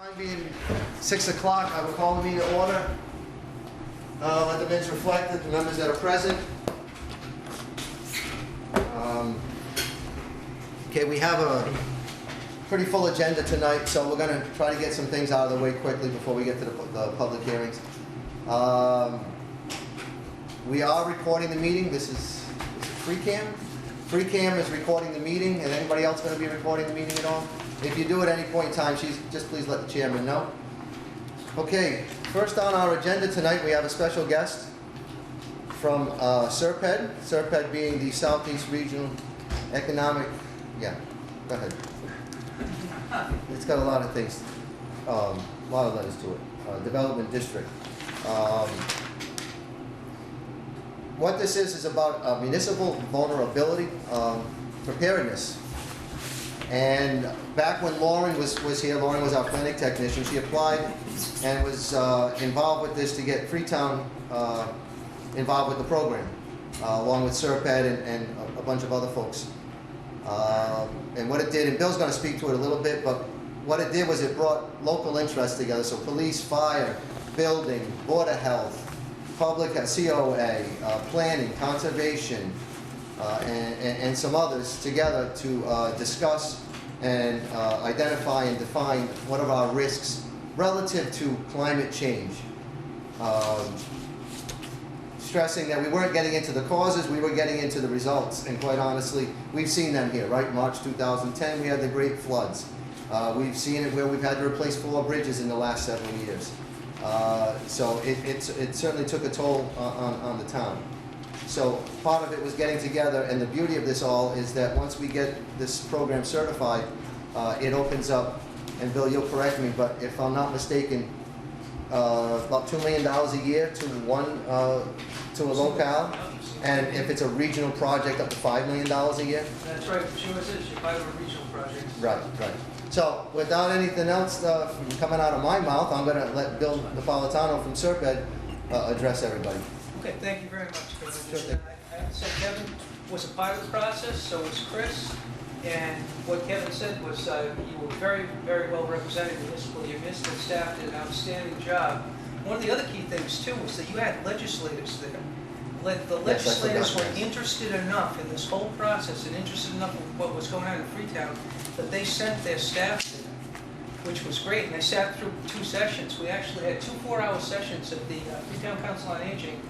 Time being 6 o'clock, I will call the meeting to order. Let the minutes reflect the members that are present. Okay, we have a pretty full agenda tonight, so we're going to try to get some things out of the way quickly before we get to the public hearings. We are recording the meeting. This is Freetown. Freetown is recording the meeting, and anybody else going to be recording the meeting at all? If you do at any point in time, just please let the chairman know. Okay, first on our agenda tonight, we have a special guest from SERPED. SERPED being the Southeast Regional Economic, yeah, go ahead. It's got a lot of things, a lot of letters to it. Development District. What this is about municipal vulnerability, preparedness. And back when Lauren was here, Lauren was our clinic technician, she applied and was involved with this to get Freetown involved with the program, along with SERPED and a bunch of other folks. And what it did, and Bill's going to speak to it a little bit, but what it did was it brought local interests together, so police, fire, building, Board of Health, public, COA, planning, conservation, and some others together to discuss and identify and define what are our risks relative to climate change. Stressing that we weren't getting into the causes, we were getting into the results. And quite honestly, we've seen them here, right? March 2010, we had the great floods. We've seen it where we've had to replace 4 bridges in the last several years. So it certainly took a toll on the town. So part of it was getting together, and the beauty of this all is that once we get this program certified, it opens up, and Bill, you'll correct me, but if I'm not mistaken, about $2 million a year to a locale, and if it's a regional project, up to $5 million a year. That's right, sure it is. You buy a regional project. Right, right. So without anything else coming out of my mouth, I'm going to let Bill Napolitano from SERPED address everybody. Okay, thank you very much, Kevin. Sure thing. I have to say Kevin was a part of the process, so was Chris. And what Kevin said was you were very, very well represented municipally. Your municipal staff did an outstanding job. One of the other key things, too, was that you had legislators there. The legislators were interested enough in this whole process and interested enough in what was going on in Freetown that they sent their staff there, which was great. And they sat through 2 sessions. We actually had 2 4-hour sessions at the Freetown Council on Aging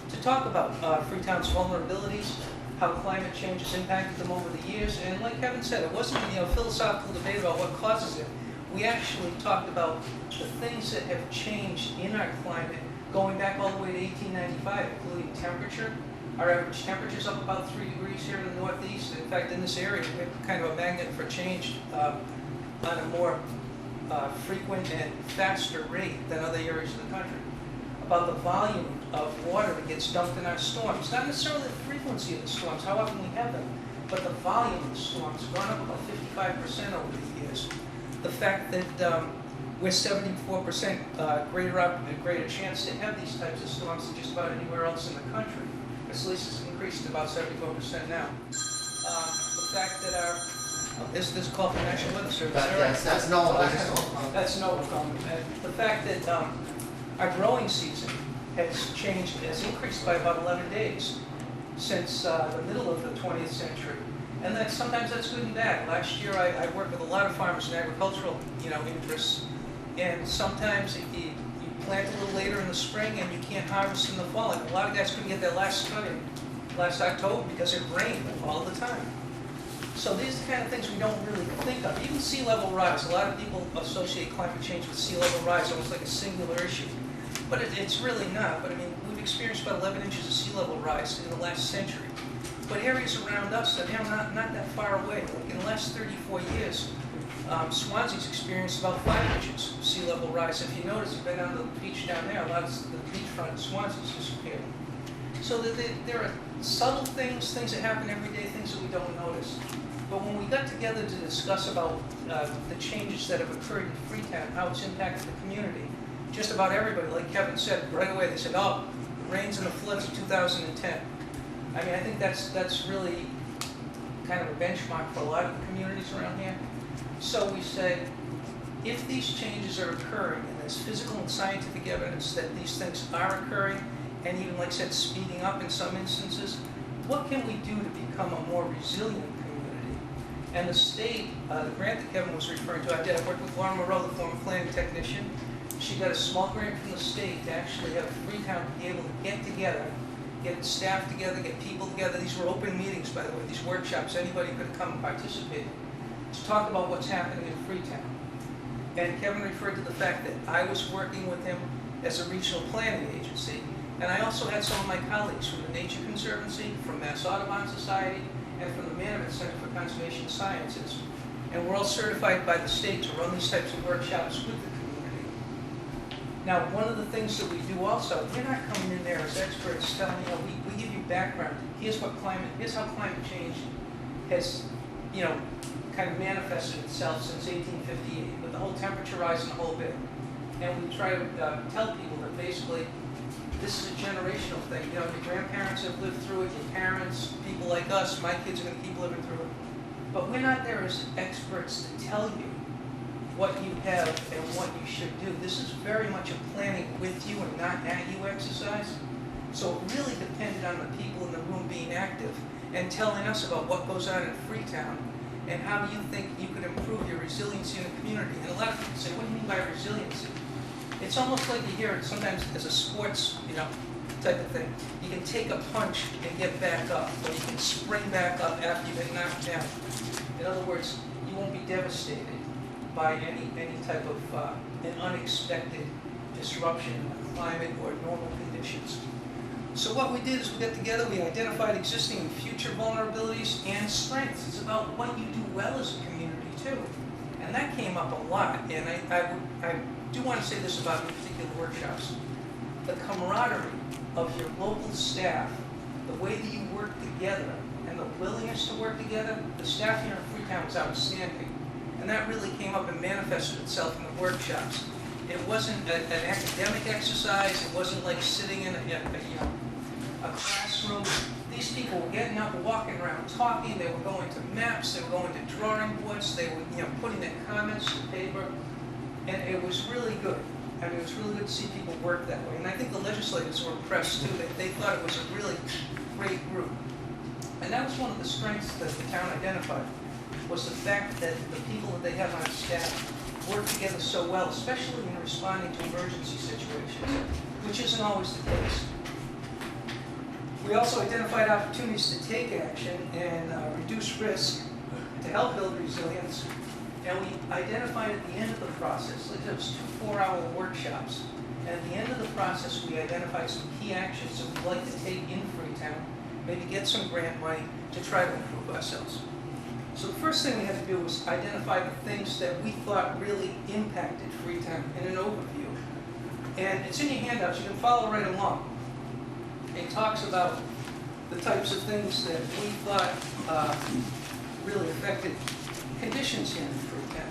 to talk about Freetown's vulnerabilities, how climate change has impacted them over the years. And like Kevin said, it wasn't a philosophical debate about what causes it. We actually talked about the things that have changed in our climate going back all the way to 1895, including temperature. Our average temperature is up about 3 degrees here in the Northeast. In fact, in this area, we have kind of a magnet for change on a more frequent and faster rate than other areas of the country. About the volume of water that gets dumped in our storms. Not necessarily the frequency of the storms, how often we have them, but the volume of the storms has gone up about 55% over the years. The fact that we're 74% greater chance to have these types of storms than just about anywhere else in the country. At least it's increased to about 74% now. The fact that our this is called for National Weather Service. Yes, that's no. That's no. The fact that our growing season has increased by about 11 days since the middle of the 20th century. And sometimes that's good and bad. Last year I worked with a lot of farmers and agricultural interests, and sometimes if you plant a little later in the spring and you can't harvest in the fall. Like a lot of guys couldn't get their last cut in last October because it rained all the time. So these are the kind of things we don't really think of. Even sea level rise. A lot of people associate climate change with sea level rise, almost like a singular issue. But it's really not. But I mean, we've experienced about 11 inches of sea level rise in the last century. But areas around us that are not that far away, like in the last 34 years, Swansea's experienced about 5 inches of sea level rise. If you notice, you've been on the beach down there, a lot of the beachfront in Swansea's disappeared. So there are subtle things that happen every day, things that we don't notice. But when we got together to discuss about the changes that have occurred in Freetown, how it's impacted the community, just about everybody, like Kevin said, right away they said, oh, the rains and the floods of 2010. I mean, I think that's really kind of a benchmark for a lot of the communities around here. So we said, if these changes are occurring, and there's physical and scientific evidence that these things are occurring, and even, like I said, speeding up in some instances, what can we do to become a more resilient community? And the state, the grant that Kevin was referring to, I worked with Lauren Moreau, the former planning technician. She got a small grant from the state to actually have Freetown be able to get together, get staff together, get people together. These were open meetings, by the way, these workshops. Anybody could come and participate to talk about what's happening in Freetown. And Kevin referred to the fact that I was working with him as a regional planning agency. And I also had some of my colleagues from the Nature Conservancy, from Mass Audubon Society, and from the Management Center for Conservation Sciences. And we're all certified by the state to run these types of workshops with the community. Now, one of the things that we do also, we're not coming in there as experts telling you, we give you background. Here's how climate change has, kind of manifested itself since 1858, with the whole temperature rise and the whole bit. And we try to tell people that basically this is a generational thing. Your grandparents have lived through it, your parents, people like us, my kids are going to keep living through it. But we're not there as experts to tell you what you have and what you should do. This is very much a planning with you and not at you exercise. So it really depended on the people in the room being active and telling us about what goes on in Freetown and how you think you could improve your resiliency in the community. And a lot of people say, what do you mean by resiliency? It's almost like you hear it sometimes as a sports, type of thing. You can take a punch and get back up, or you can spring back up after you've been knocked down. In other words, you won't be devastated by any type of an unexpected disruption in the climate or normal conditions. So what we did is we got together, we identified existing and future vulnerabilities and strengths. It's about what you do well as a community too. And that came up a lot. And I do want to say this about the particular workshops. The camaraderie of your local staff, the way that you work together, and the willingness to work together, the staff here in Freetown was outstanding. And that really came up and manifested itself in the workshops. It wasn't an academic exercise. It wasn't like sitting in a classroom. These people were getting up, walking around, talking. They were going to maps. They were going to drawing boards. They were putting their comments to paper. And it was really good. I mean, it was really good to see people work that way. And I think the legislators were impressed too. They thought it was a really great group. And that was one of the strengths that the town identified, was the fact that the people that they have on staff work together so well, especially in responding to emergency situations, which isn't always the case. We also identified opportunities to take action and reduce risk to help build resilience. And we identified at the end of the process, it was 2 4-hour workshops, and at the end of the process we identified some key actions that we'd like to take in Freetown, maybe get some grant money to try to improve ourselves. So the first thing we had to do was identify the things that we thought really impacted Freetown in an overview. And it's in your handouts, you can follow right along. It talks about the types of things that we thought really affected conditions here in Freetown.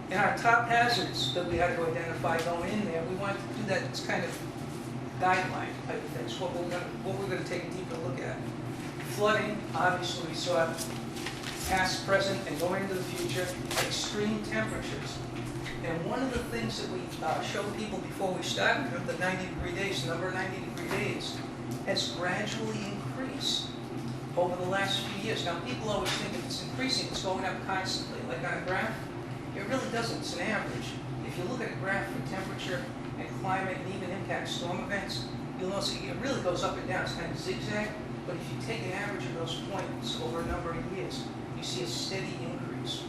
And our top hazards that we had to identify going in there, we wanted to do that as kind of guideline type of things, what we're going to take a deeper look at. Flooding, obviously we saw past, present, and going into the future. Extreme temperatures. And one of the things that we showed people before we started, the 90-degree days, the number of 90-degree days, has gradually increased over the last few years. Now, people always think if it's increasing, it's going up constantly. Like on a graph, it really doesn't. It's an average. If you look at a graph for temperature and climate and even impact storm events, you'll notice it really goes up and down. It's kind of zigzag. But if you take an average of those points over a number of years, you see a steady increase.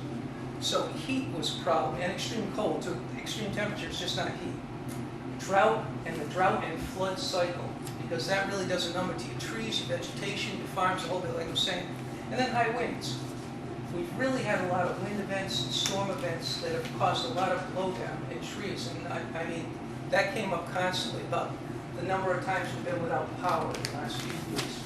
So heat was a problem, and extreme cold too. Extreme temperatures, just not heat. Drought and the drought and flood cycle, because that really does a number to your trees, your vegetation, your farms, the whole bit, like I was saying. And then high winds. We've really had a lot of wind events and storm events that have caused a lot of blowdown in trees. And I mean, that came up constantly about the number of times we've been without power in the last few weeks.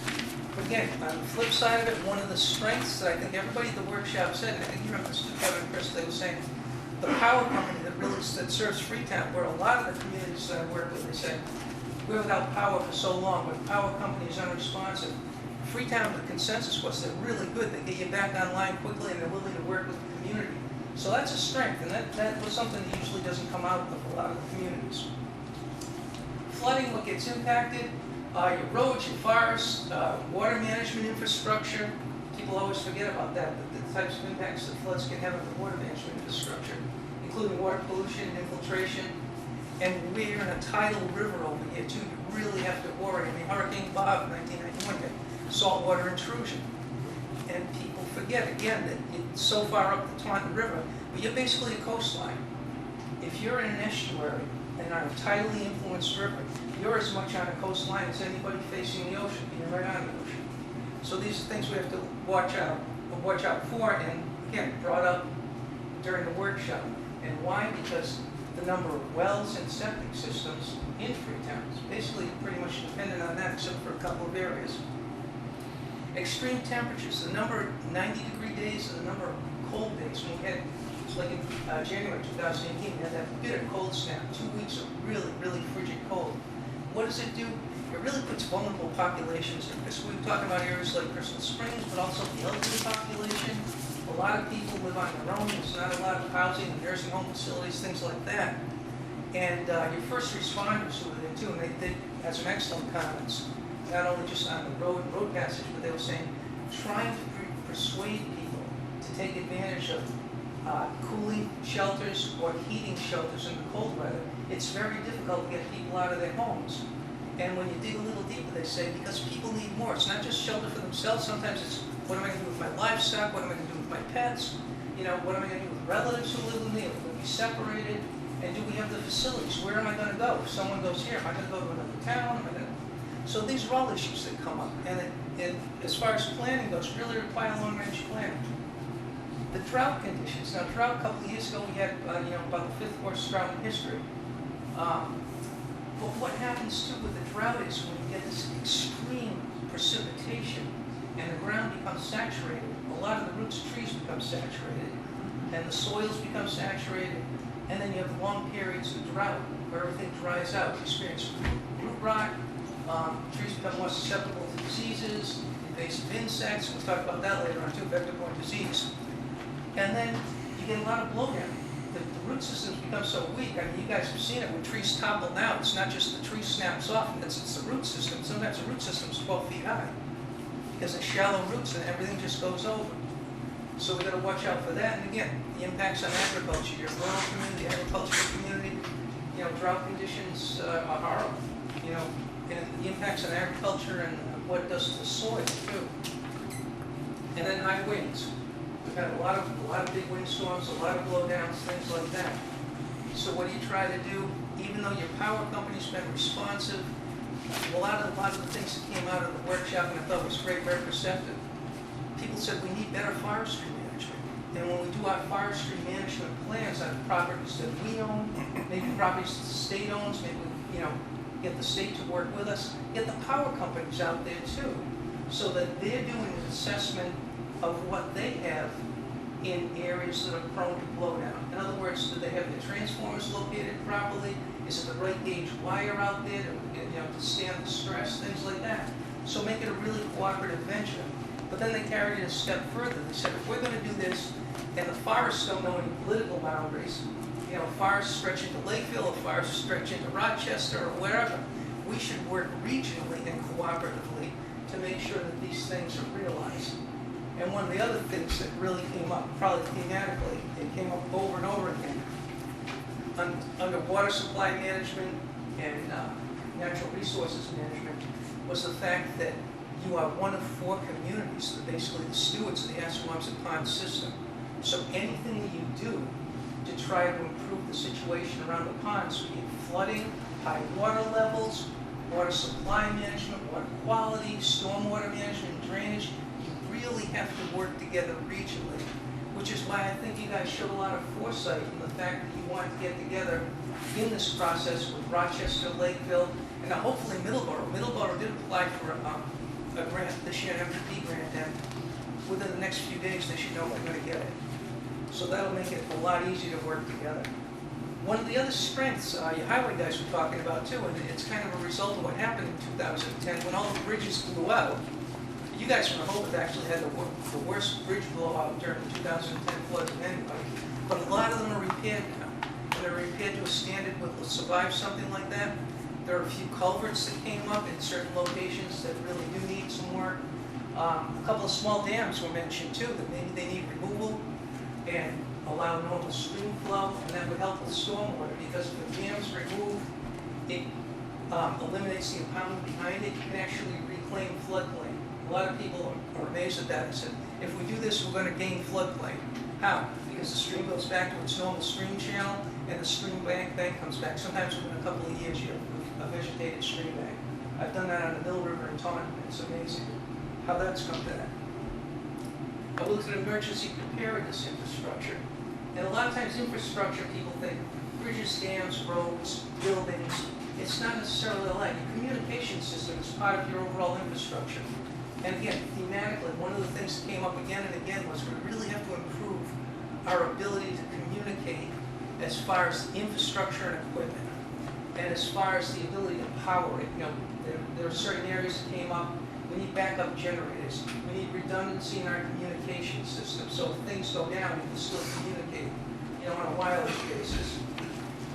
But again, on the flip side of it, one of the strengths that I think everybody at the workshop said, and I think you remember this too, Kevin and Chris, they were saying, the power company that serves Freetown, where a lot of the communities that I work with, they said, we're without power for so long, but the power company is unresponsive. Freetown, the consensus was they're really good. They get you back online quickly and they're willing to work with the community. So that's a strength, and that was something that usually doesn't come out of a lot of the communities. Flooding, what gets impacted, your roads, your forests, water management infrastructure. People always forget about that, the types of impacts that floods can have on the water management infrastructure, including water pollution, infiltration. And we're in a tidal river over here too. You really have to worry. I mean, Hurricane Bob, 1991, had saltwater intrusion. And people forget, again, that it's so far up the Taunton River, but you're basically a coastline. If you're in an estuary and on a tidally influenced river, you're as much on a coastline as anybody facing the ocean. You're right on the ocean. So these are things we have to watch out for, and again, brought up during the workshop. And why? Because the number of wells and septic systems in Freetown is basically pretty much dependent on that, except for a couple of areas. Extreme temperatures, the number of 90-degree days and the number of cold days. When we had, like in January 2018, we had that bitter cold snap, 2 weeks of really, really frigid cold. What does it do? It really puts vulnerable populations in risk. We're talking about areas like Crystal Springs, but also the elderly population. A lot of people live on their own. There's not a lot of housing, nursing home facilities, things like that. And your first responders who were there too, and they had some excellent comments, not only just on the road passage, but they were saying, trying to persuade people to take advantage of cooling shelters or heating shelters in the cold weather. It's very difficult to get people out of their homes. And when you dig a little deeper, they say, because people need more. It's not just shelter for themselves. Sometimes it's, what am I going to do with my livestock? What am I going to do with my pets? You know, what am I going to do with relatives who live with me? Are we going to be separated? And do we have the facilities? Where am I going to go? If someone goes here, am I going to go to another town? So these are all issues that come up. And as far as planning goes, really require long-range planning. The drought conditions. Now, drought, a couple of years ago, we had about the 5th worst drought in history. But what happens too with the drought is when you get this extreme precipitation and the ground becomes saturated, a lot of the roots of trees become saturated, and the soils become saturated, and then you have long periods of drought where everything dries out. You experience root rot, trees become more susceptible to diseases, invasive insects. We'll talk about that later on too, vector-borne disease. And then you get a lot of blowdown. The root systems become so weak. I mean, you guys have seen it when trees topple down. It's not just the tree snaps off, it's the root system. Sometimes the root system's 12 feet high because it's shallow roots and everything just goes over. So we've got to watch out for that. And again, the impacts on agriculture, your rural community, agricultural community, drought conditions are horrible. And the impacts on agriculture and what it does to the soil too. And then high winds. We've had a lot of big windstorms, a lot of blowdowns, things like that. So what do you try to do? Even though your power company's been responsive, a lot of the things that came out of the workshop, and I thought was very perceptive. People said we need better forestry management. And when we do our forestry management plans on properties that we own, maybe properties that the state owns, maybe get the state to work with us, get the power companies out there too, so that they're doing an assessment of what they have in areas that are prone to blowdown. In other words, do they have their transformers located properly? Is it the right gauge wire out there to stand the stress, things like that? So make it a really cooperative venture. But then they carried it a step further. They said, if we're going to do this, and the forests don't know any political boundaries, forests stretch into Lakeville, or forests stretch into Rochester, or wherever, we should work regionally and cooperatively to make sure that these things are realized. And one of the other things that really came up, probably thematically, it came up over and over again, under water supply management and natural resources management, was the fact that you are one of 4 communities that are basically the stewards of the Assawamsett Pond system. So anything that you do to try to improve the situation around the ponds, be it flooding, high water levels, water supply management, water quality, stormwater management, drainage, really have to work together regionally, which is why I think you guys showed a lot of foresight in the fact that you want to get together in this process with Rochester, Lakeville, and now hopefully Middleborough. Middleborough did apply for a grant this year, an MVP grant, and within the next few days they should know they're going to get it. So that'll make it a lot easier to work together. One of the other strengths your highway guys were talking about too, and it's kind of a result of what happened in 2010 when all the bridges blew out. You guys from Rehoboth actually had the worst bridge blowout during the 2010 floods of anybody. but a lot of them are repaired now. And they're repaired to a standard that will survive something like that. There are a few culverts that came up in certain locations that really do need some work. A couple of small dams were mentioned too, that maybe they need removal and allow normal stream flow, and that would help with stormwater, because if the dam's removed, it eliminates the impoundment behind it. You can actually reclaim floodplain. A lot of people are amazed at that and said, if we do this, we're going to gain floodplain. How? Because the stream goes back to its normal stream channel, and the stream bank comes back. Sometimes within a couple of years, you have a vegetated stream bank. I've done that on the Mill River in Taunton. It's amazing how that's come to that. I looked at emergency preparedness infrastructure. And a lot of times infrastructure, people think bridges, dams, roads, buildings. It's not necessarily like your communication system is part of your overall infrastructure. And again, thematically, one of the things that came up again and again was we really have to improve our ability to communicate as far as infrastructure and equipment, and as far as the ability to power it. You know, there are certain areas that came up. We need backup generators. We need redundancy in our communication system, so if things go down, we can still communicate, you know, on a wireless basis.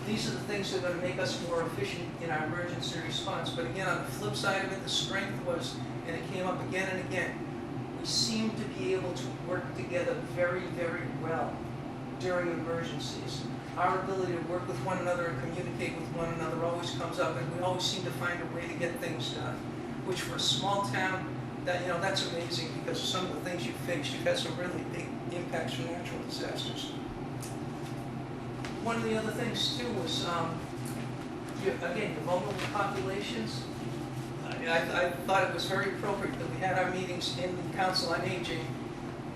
These are the things that are going to make us more efficient in our emergency response. But again, on the flip side of it, the strength was, and it came up again and again, we seem to be able to work together very, very well during emergencies. Our ability to work with one another and communicate with one another always comes up, and we always seem to find a way to get things done, which for a small town, that, you know, that's amazing, because some of the things you've faced, you've had some really big impacts from natural disasters. One of the other things too was, again, the vulnerable populations. I thought it was very appropriate that we had our meetings in the Council on Aging,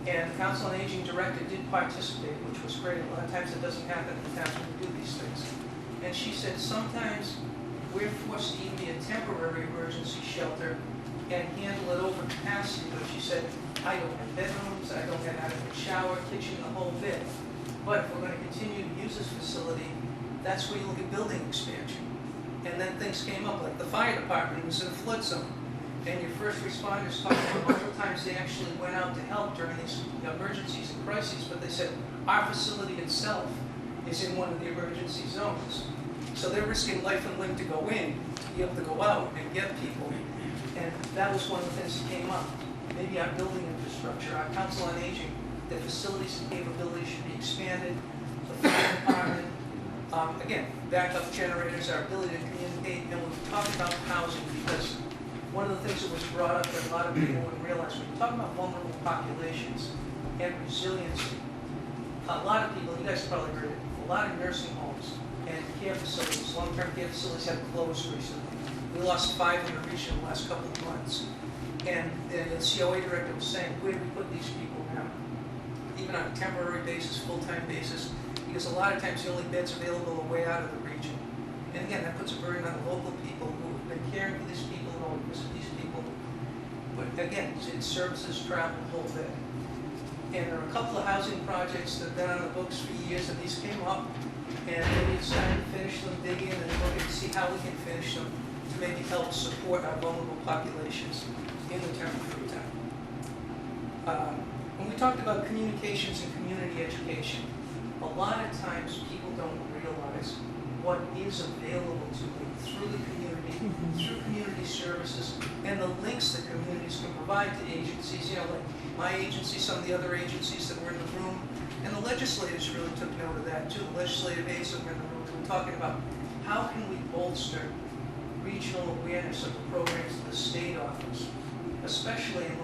and the Council on Aging director did participate, which was great. A lot of times it doesn't happen in towns when we do these things. And she said sometimes we're forced to even be a temporary emergency shelter and handle it over capacity. But she said, I don't have bedrooms, I don't have adequate shower, kitchen, the whole bit. But if we're going to continue to use this facility, that's where you look at building expansion. And then things came up, like the fire department was in a flood zone. And your first responders talked about multiple times they actually went out to help during these emergencies and crises, but they said, our facility itself is in one of the emergency zones. So they're risking life and limb to go in, to be able to go out and get people. And that was one of the things that came up. Maybe our building infrastructure, our Council on Aging, the facilities and capabilities should be expanded. The fire department, again, backup generators, our ability to communicate, and we've talked about housing, because one of the things that was brought up that a lot of people wouldn't realize, when you talk about vulnerable populations and resiliency, a lot of people, you guys probably heard it, a lot of nursing homes and care facilities, long-term care facilities have closed recently. We lost 5 in the region in the last couple of months. And the COA director was saying, where do we put these people now? Even on a temporary basis, full-time basis, because a lot of times the only beds available are way out of the region. And again, that puts a burden on the local people who have been caring for these people and always visit these people. But again, it's services, travel, the whole bit. And there are a couple of housing projects that have been on the books for years, and these came up, and maybe it's time to finish them, dig in, and look and see how we can finish them to maybe help support our vulnerable populations in the town of Freetown. When we talked about communications and community education, a lot of times people don't realize what is available to them through the community, through community services, and the links that communities can provide to agencies, you know, like my agency, some of the other agencies that were in the room, and the legislators really took note of that too. The legislative aides that were in the room, we're talking about how can we bolster regional awareness of the programs that the state offers, especially in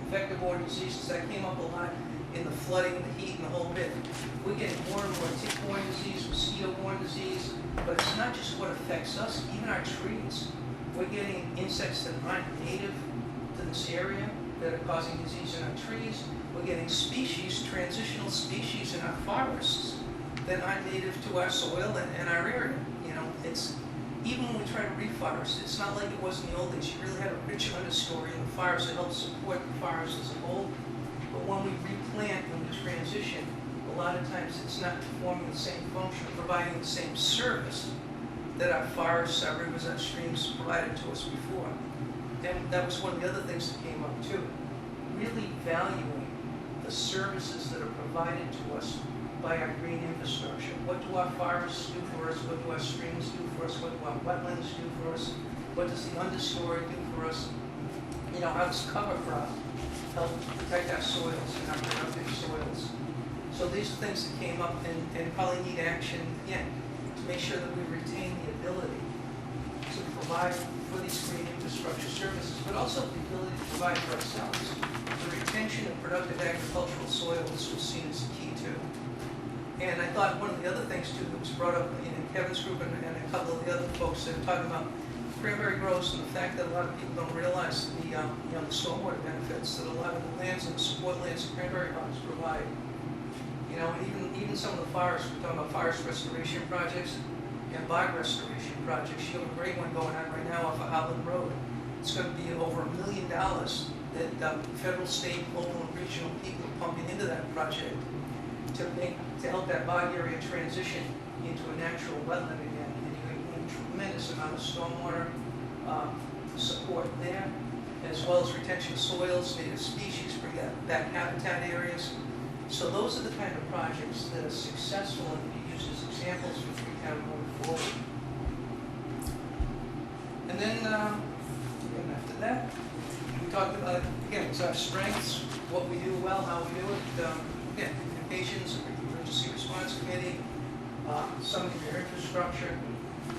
vector-borne diseases. That came up a lot in the flooding, the heat, and the whole bit. We're getting more and more tick-borne disease, mosquito-borne disease, but it's not just what affects us, even our trees. We're getting insects that aren't native to this area that are causing disease in our trees. We're getting species, transitional species in our forests that aren't native to our soil and our area. You know, it's even when we try to reforest, it's not like it was in the old days. You really had a rich understory in the forest that helped support the forest as a whole. But when we replant and we transition, a lot of times it's not performing the same function, providing the same service that our forests, our rivers, our streams provided to us before. And that was one of the other things that came up too. Really valuing the services that are provided to us by our green infrastructure. What do our forests do for us? What do our streams do for us? What do our wetlands do for us? What does the understory do for us? You know, how does cover crop help protect our soils and our productive soils? So these are things that came up and probably need action again to make sure that we retain the ability to provide for these green infrastructure services, but also the ability to provide for ourselves. The retention of productive agricultural soils was seen as key too. And I thought one of the other things too that was brought up in Kevin's group and a couple of the other folks that are talking about cranberry groves and the fact that a lot of people don't realize the the stormwater benefits that a lot of the lands and the support lands and cranberry bogs provide. You know, and even some of the forests, we're talking about forest restoration projects and bog restoration projects. You have a great one going on right now off of Howland Road. It's going to be over $1 million that federal, state, local, and regional people are pumping into that project to help that bog area transition into a natural wetland again. And you're going to get a tremendous amount of stormwater support there, as well as retention of soils, native species, bring back habitat areas. So those are the kind of projects that are successful and be used as examples for Freetown going forward. And then after that, we talked about, again, it's our strengths, what we do well, how we do it. Again, communications, emergency response committee, some of your infrastructure.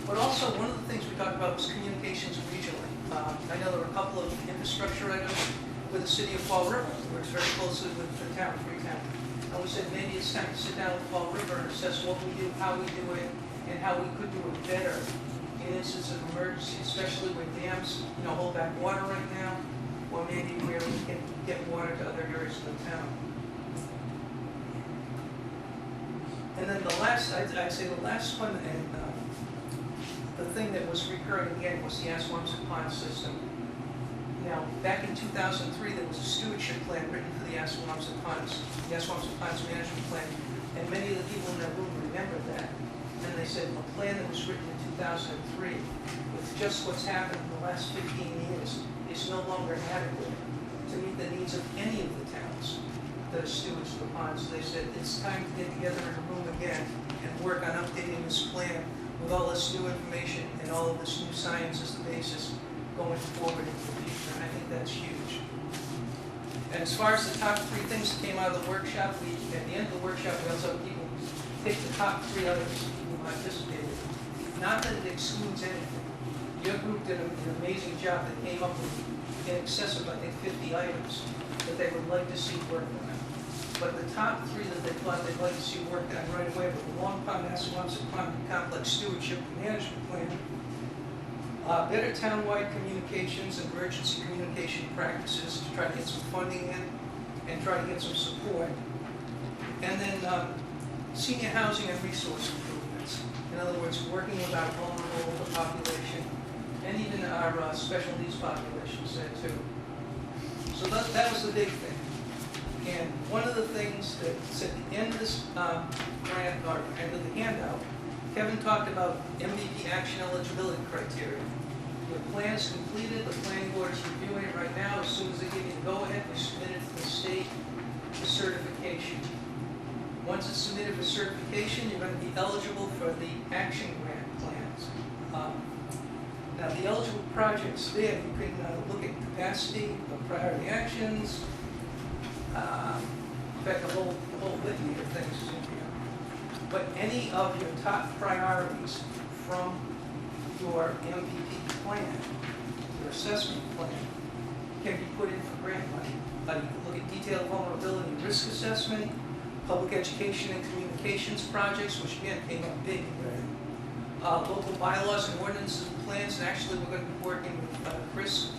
But also, one of the things we talked about was communications regionally. I know there were a couple of infrastructure items with the city of Fall River, works very closely with the town of Freetown. And we said maybe it's time to sit down with Fall River and assess what we do, how we do it, and how we could do it better in instances of emergency, especially when dams, hold back water right now, or maybe where we can get water to other areas of the town. And then the last, I'd say the last one, and the thing that was recurring again was the Asquamsett Pond system. Now, back in 2003, there was a stewardship plan written for the Asquamsett Ponds Management Plan, and many of the people in that room remember that. And they said a plan that was written in 2003, with just what's happened in the last 15 years, is no longer adequate to meet the needs of any of the towns that are stewards of the ponds. So they said it's time to get together in a room again and work on updating this plan with all this new information and all of this new science as the basis going forward into the future, and I think that's huge. And as far as the top 3 things that came out of the workshop, at the end of the workshop, we also have people pick the top 3 items who participated. Not that it excludes anything. Your group did an amazing job that came up with in excess of, I think, 50 items that they would like to see worked on. But the top 3 that they thought they'd like to see worked on right away were the Long Pond Asquamsett Pond Complex Stewardship and Management Plan, better townwide communications and emergency communication practices to try to get some funding in and try to get some support. And then senior housing and resource improvements. In other words, working with our vulnerable population and even our special needs populations there too. So that was the big thing. And one of the things that's at the end of this grant, or end of the handout, Kevin talked about MVP action eligibility criteria. The plan is completed, the planning board is reviewing it right now. As soon as they give you the go-ahead, we submit it to the state for certification. Once it's submitted for certification, you're going to be eligible for the action grant plans. Now, the eligible projects there, you can look at capacity, priority actions, in fact, the whole litany of things is in here. But any of your top priorities from your MPP plan, your assessment plan, can be put in for grant money. You can look at detailed vulnerability and risk assessment, public education and communications projects, which again came up big. Local bylaws and ordinances and plans, and actually we're going to be working with Chris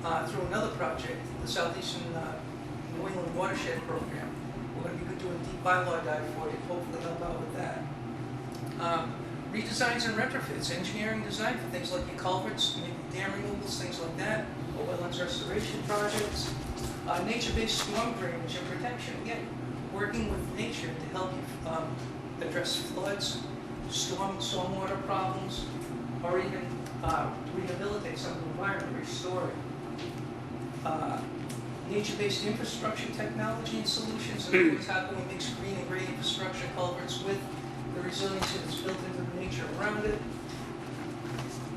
through another project, the Southeastern New England Watershed Program. We're going to be doing a deep bylaw dive for you, hopefully help out with that. Redesigns and retrofits, engineering design for things like your culverts, maybe dam removals, things like that, or wetlands restoration projects. Nature-based storm drainage and protection, again, working with nature to help you address floods, stormwater problems, or even rehabilitate some of the environment, restore it. nature-based infrastructure technology and solutions. In other words, how can we mix green and gray infrastructure culverts with the resiliency that's built into the nature around it?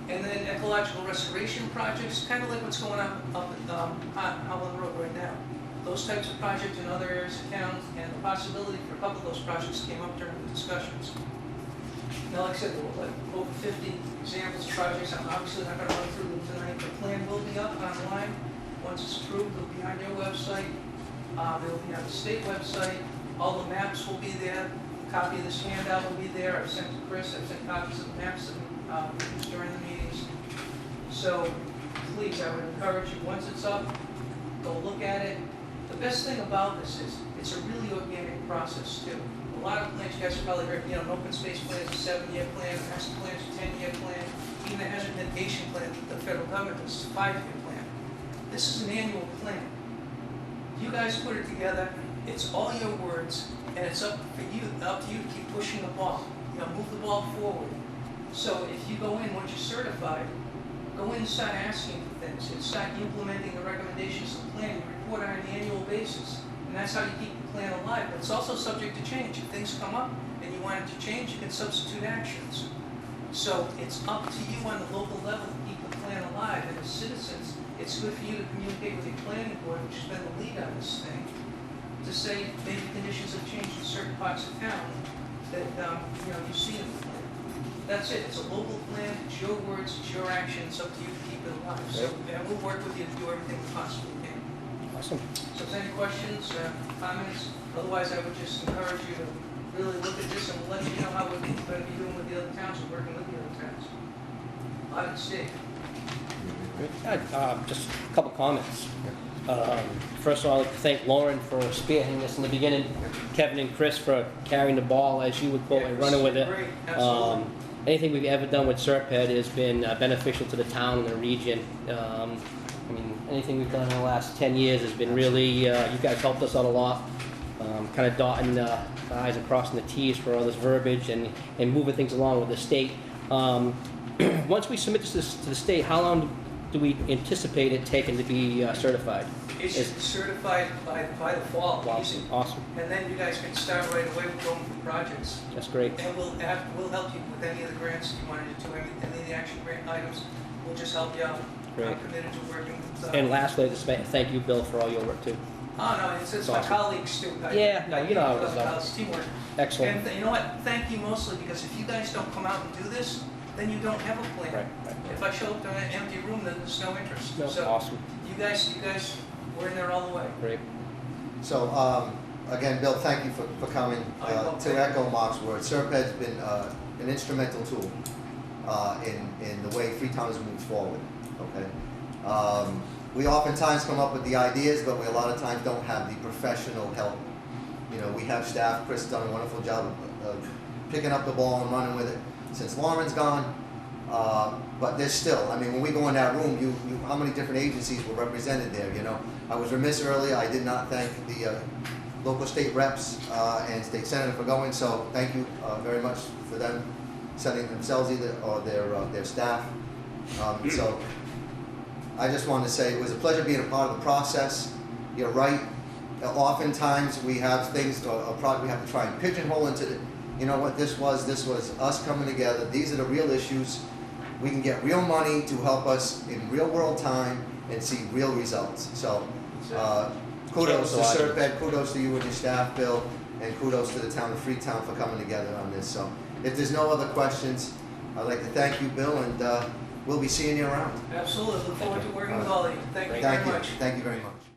And then ecological restoration projects, kind of like what's going on up at Howland Road right now. Those types of projects in other areas of town, and the possibility for a couple of those projects came up during the discussions. Now, like I said, there were like over 50 examples of projects. I'm obviously not going to run through them tonight. The plan will be up online. Once it's approved, it'll be on your website. It'll be on the state website. All the maps will be there. A copy of this handout will be there. I've sent to Chris. I've sent copies of the maps that we used during the meetings. So please, I would encourage you, once it's up, go look at it. The best thing about this is it's a really organic process too. A lot of plans, you guys have probably heard, an open space plan is a 7-year plan, a master plan is a 10-year plan, even the hazard mitigation plan, the federal government is a 5-year plan. This is an annual plan. You guys put it together, it's all your words, and it's up to you to keep pushing the ball. Move the ball forward. So if you go in, once you're certified, go in and start asking for things, and start implementing the recommendations of the plan. You report on an annual basis, and that's how you keep the plan alive. But it's also subject to change. If things come up and you want it to change, you can substitute actions. So it's up to you on the local level to keep the plan alive. And as citizens, it's good for you to communicate with your planning board, which has been the lead on this thing, to say maybe conditions have changed in certain parts of town that you see in the plan. That's it. It's a local plan. It's your words. It's your action. It's up to you to keep it alive. So we'll work with you to do everything we possibly can. Awesome. So if there's any questions, comments, otherwise I would just encourage you to really look at this and we'll let you know how we're going to be doing with the other towns and working with the other towns. Out of the state. Just a couple comments. First of all, I'd like to thank Lauren for spearheading this in the beginning, Kevin and Chris for carrying the ball, as you would call it, running with it. Great. Absolutely. Anything we've ever done with SERPED has been beneficial to the town and the region. Anything we've done in the last 10 years has been really, you guys helped us out a lot, kind of dotting the I's and crossing the T's for all this verbiage and moving things along with the state. Once we submit this to the state, how long do we anticipate it taking to be certified? It's certified by the fall. Awesome. Awesome. And then you guys can start right away with going for projects. That's great. And we'll help you with any of the grants you wanted to do, any of the action grant items. We'll just help you out. Great. I'm committed to working with And lastly, just thank you, Bill, for all your work too. Oh, no, it's my awesome. Colleagues too. No, you know how it is. Colleagues, teamwork. Excellent. And you know what? Thank you mostly because if you guys don't come out and do this, then you don't have a plan. Right. If I show up to an empty room, then there's no interest. No, So awesome. you guys, we're in there all the way. Great. So, again, Bill, thank you for coming. To echo Mark's words, SERPED's been an instrumental tool in the way Freetown has moved forward, okay? We oftentimes come up with the ideas, but we a lot of times don't have the professional help. We have staff. Chris has done a wonderful job of picking up the ball and running with it since Lauren's gone. But there's still, when we go in that room, how many different agencies were represented there, I was remiss earlier, I did not thank the local state reps and state senator for going, so thank you very much for them sending themselves either or their staff. So I just wanted to say it was a pleasure being a part of the process. You're right, oftentimes we have things, we have to try and pigeonhole into the, this was us coming together, these are the real issues. We can get real money to help us in real world time and see real results. So kudos to SERPED, kudos to you and your staff, Bill, and kudos to the town of Freetown for coming together on this. So if there's no other questions, I'd like to thank you, Bill, and we'll be seeing you around. Absolutely. Look forward to working with all of you. Thank you very much. Thank you very much.